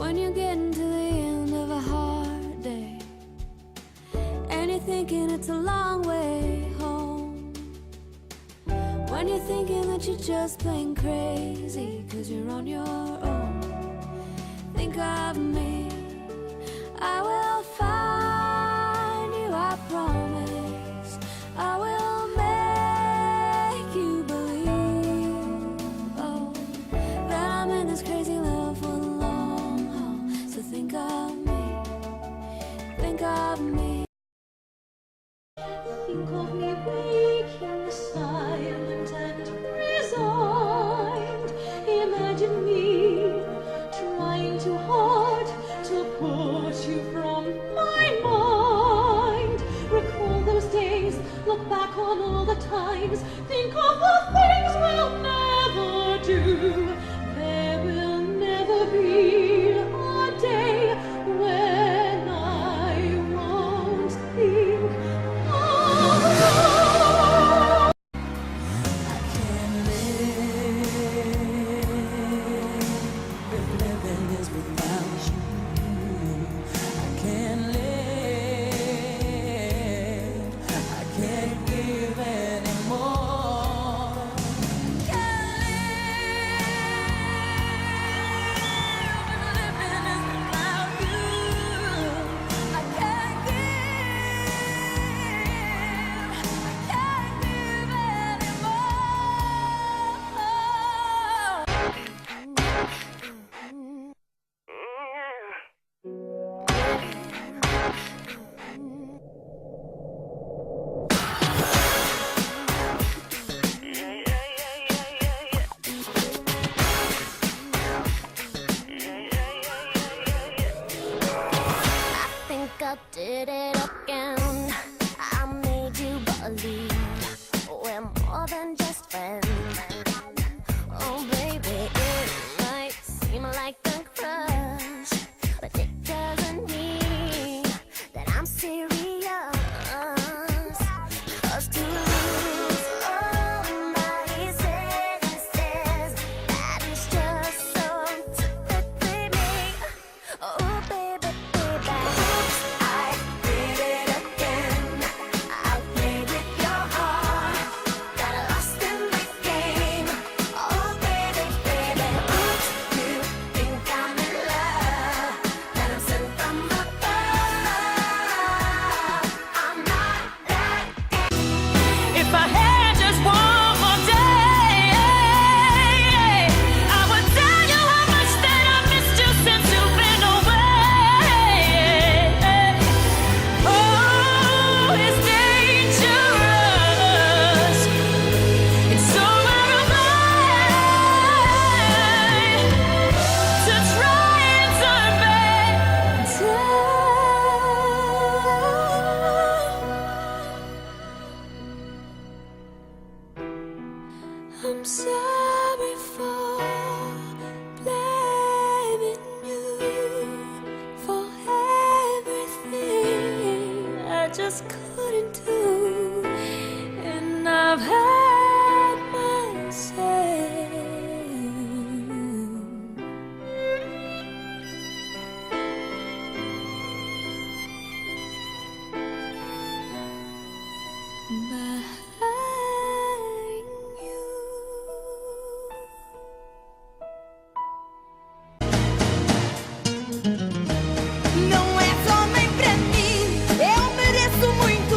when you're getting to the end of a hard day, and you're thinking it's a long way home, when you're thinking that you're just plain crazy 'cause you're on your own, think of me. I will find you, I promise. I will make you believe, oh, that I'm in this crazy love for the long haul. So think of me, think of me. Think of me waking silent and resigned. Imagine me trying too hard to put you from my mind. Recall those days, look back on all the times. Think of the things we'll never do. There will never be a day when I won't think of you. I can't live if living is without you. I can't live, I can't give anymore. Can't live if living is without you. I can't give, I can't give anymore. I think I did it again. I made you believe we're more than just friends. Oh, baby, it might seem like a crush, but it doesn't mean that I'm serious. 'Cause to lose all my senses, that is just so typically me. Oh, baby, baby, oops, I did it again. I played with your heart, got lost in the game. Oh, baby, baby, oops, you think I'm in love, that I'm sent from above. I'm not that. If I had just one more day, I would tell you how much that I missed you since you've been away. Oh, it's dangerous. It's so out of line to try and turn back time. I'm sorry for blaming you for everything I just couldn't do, and I've had my say. Behind you. Não é só nem pra mim, eu mereço muito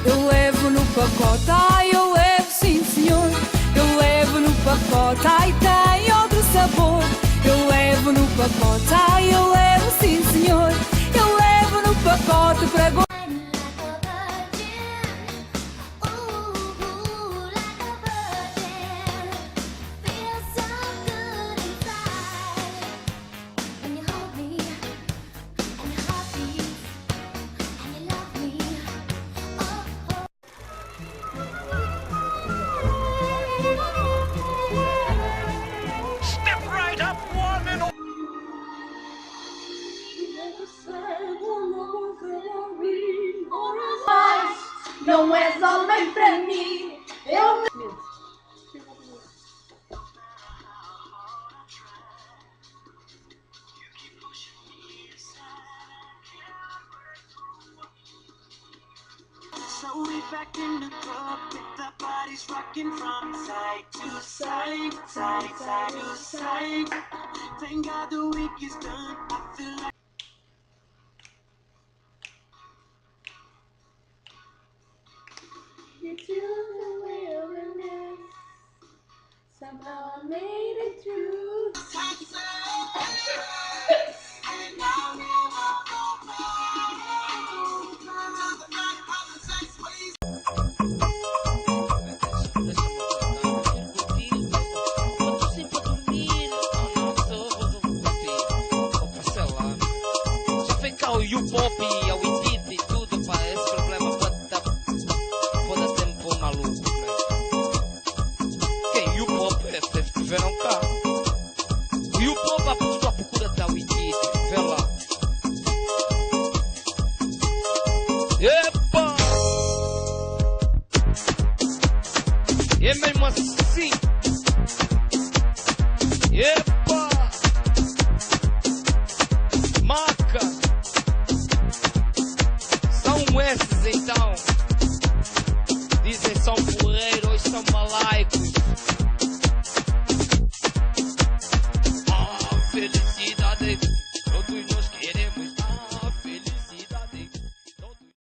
Eu levo no pacote, ai eu levo sim senhor. Eu levo no pacote, ai tem outro sabor. Eu levo no pacote, ai eu levo sim senhor. Eu levo no pacote para go... Não és homem pra mim. Eu me... So we back in the club with the bodies rocking from side to side, side, side to side. Thank God the week is done. I feel like Into the wilderness. Somehow I made it through. and now we will go back to the night of the sex ways. O U-Pop, a Witty e tudo, pá, esse problema pode dar tempo maluco, né? Quem? U-Pop, estiveram cá. O U-Pop, a procura da Witty, vê lá. Epa! É mesmo assim. Epa! Maca! São esses então. Dizem são porreiros, são malaicos. perdido